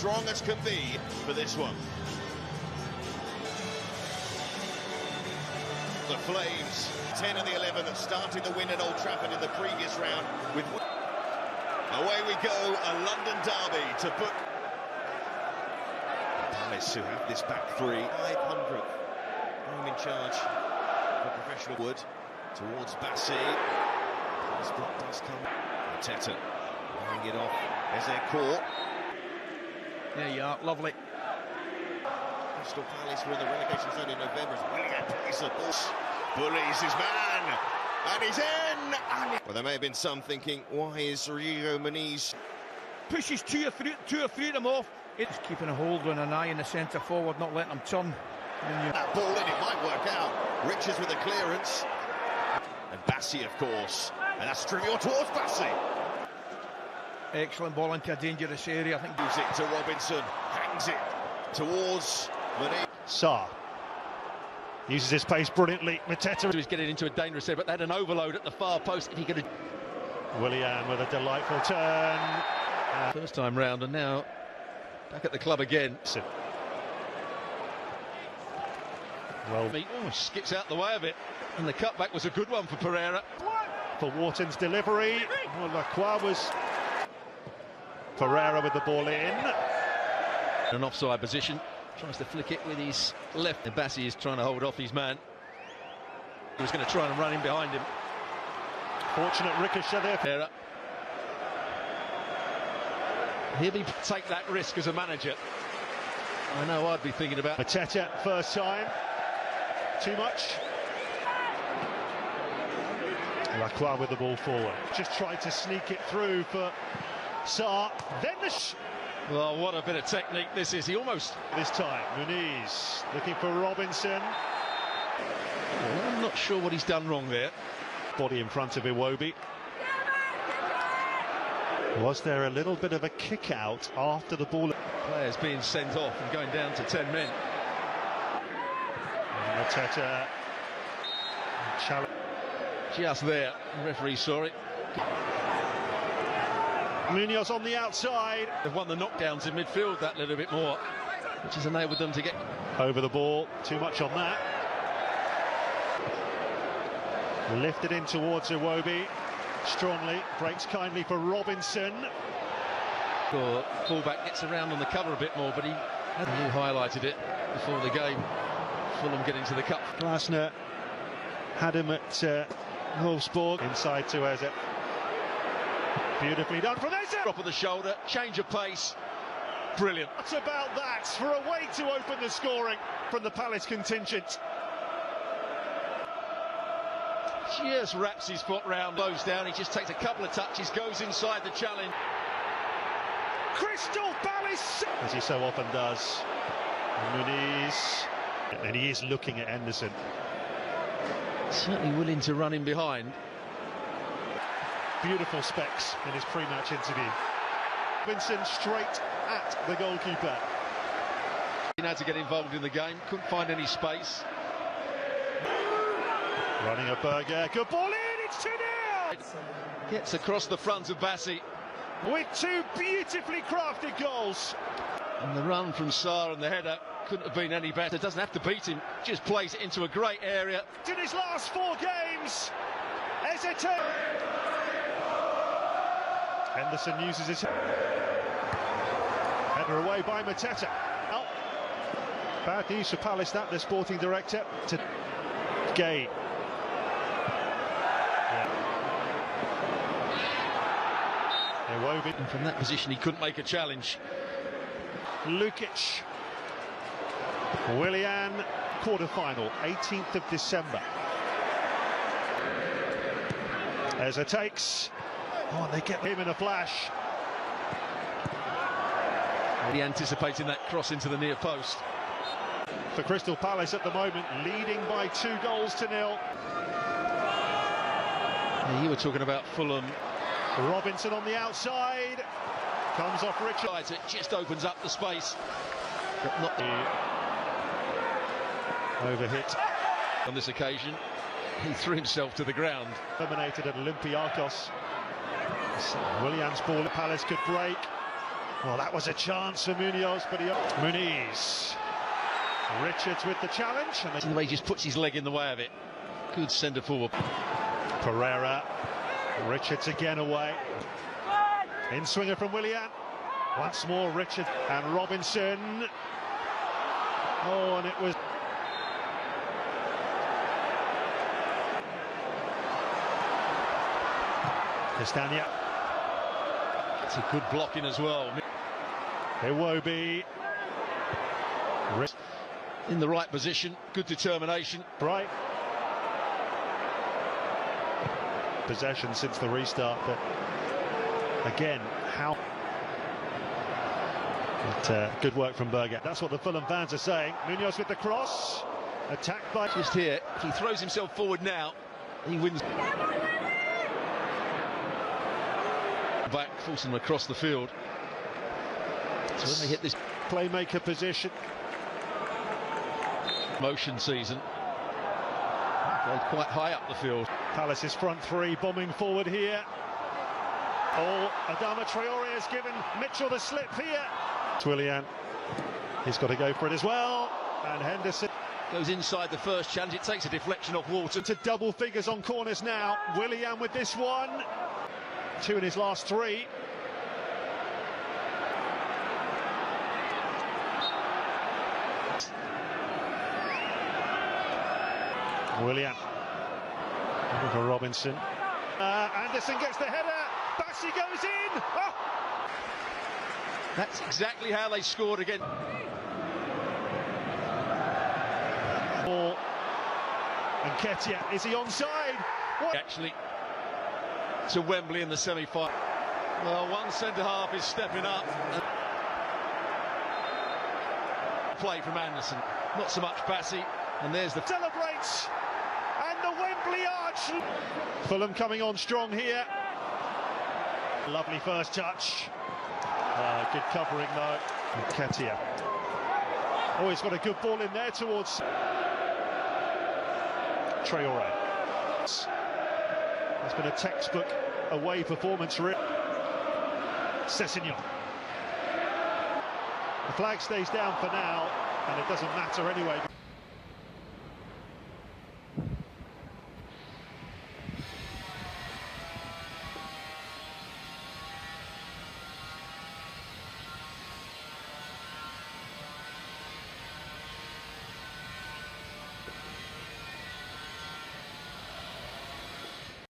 strong as can be for this one. The Flames, 10 of the 11 that started the win at Old Trafford in the previous round. With away we go, a London derby to book. Palace who have this back three. 500. I'm in charge of a professional wood towards Bassi. This block does come. Mateta laying it off. There's their core. There you are, lovely. Crystal Palace were in the relegation zone in November. Willian plays the ball. Bullies his man. And he's in. Well, there may have been some thinking, why is Rodrigo Muniz? Pushes two or three of them off. It's keeping a hold on an eye in the centre forward, not letting them turn. That ball in, it might work out. Richards with the clearance. And Bassi, of course. And that's trivial towards Bassi. Excellent ball into a dangerous area. I think gives it to Robinson. Hangs it towards Muniz. Sarr uses his pace brilliantly. Mateta is getting into a dangerous area, but they had an overload at the far post. If he could have... Willian with a delightful turn. First time round, and now back at the club again. Well, he skips out the way of it, and the cutback was a good one for Pereira. For Wharton's delivery, Lacroix was... Pereira with the ball in. An offside position, tries to flick it with his left. And Bassi is trying to hold off his man. He was going to try and run in behind him. Fortunate ricochet there. Pereira. He'll be take that risk as a manager. I know I'd be thinking about... Mateta, first time. Too much. Lacroix with the ball forward. Just tried to sneak it through for Sarr. Then the... Well, what a bit of technique this is. He almost... This time, Muniz looking for Robinson. Well, I'm not sure what he's done wrong there. Body in front of Iwobi. Was there a little bit of a kick out after the ball? Players being sent off and going down to 10 men. Mateta. Just there, the referee saw it. Munoz on the outside. They've won the knockdowns in midfield that little bit more, which has enabled them to get... Over the ball, too much on that. Lifted in towards Iwobi. Strongly, breaks kindly for Robinson. The fullback gets around on the cover a bit more, but he highlighted it before the game. Fulham getting to the cup. Glasner had him at Wolfsburg. Inside to Eze. Beautifully done from Eze. Drop of the shoulder, change of pace. Brilliant. What about that for a way to open the scoring from the Palace contingent? Just wraps his foot round, blows down. He just takes a couple of touches, goes inside the challenge. Crystal Palace, as he so often does. Muniz, and he is looking at Henderson. Certainly willing to run in behind. Beautiful specs in his pre-match interview. Vincent straight at the goalkeeper. He had to get involved in the game, couldn't find any space. Running a Berger, good ball in, it's 2-0! Gets across the front of Bassi. With two beautifully crafted goals. And the run from Sarr and the header couldn't have been any better. Doesn't have to beat him, just plays it into a great area. In his last 4 games, Ezete. Henderson uses his header away by Mateta. Oh. Bad news for Palace, that the sporting director to Gay. And from that position he couldn't make a challenge. Lukic. Willian, quarter-final, 18th of December. Eze takes. Oh, and they get him in a flash. Really anticipating that cross into the near post. For Crystal Palace at the moment, leading by 2-0. Yeah, you were talking about Fulham. Robinson on the outside. Comes off Richards. It just opens up the space. But not the... Overhit. On this occasion, he threw himself to the ground. Eliminated at Olympiacos. Willian's ball at Palace could break. Well, that was a chance for Munoz, but Muniz. Richards with the challenge. And The way he just puts his leg in the way of it. Good centre forward. Pereira. Richards again away. In swinger from Willian. Once more Richard and Robinson. Oh, and it was... Castagna. It's a good blocking as well. Iwobi. In the right position, good determination. Right. Possession since the restart, but again, how... But, good work from Berger. That's what the Fulham fans are saying. Munoz with the cross. Attacked by... Just here, if he throws himself forward now, he wins. Back, forcing him across the field. So when they hit this playmaker position. Motion season, played quite high up the field. Palace's front three bombing forward here. Oh, Adama Traore has given Mitchell the slip here. Willian, he's got to go for it as well. And Henderson goes inside the first challenge. It takes a deflection off Walton. To double figures on corners now. Willian with this one. 2 in his last 3. Willian. Looking for Robinson. Anderson gets the header. Bassi goes in. Oh! That's exactly how they scored again. And Ketia, is he onside? What? Actually, to Wembley in the semi-final. Well, one centre-half is stepping up. Play from Anderson. Not so much Bassi. And there's the... Celebrates! And the Wembley arch! Fulham coming on strong here. Lovely first touch. Good covering though. And Ketia. Oh, he's got a good ball in there towards Traore. It's been a textbook away performance. Sessegnon. The flag stays down for now, and it doesn't matter anyway.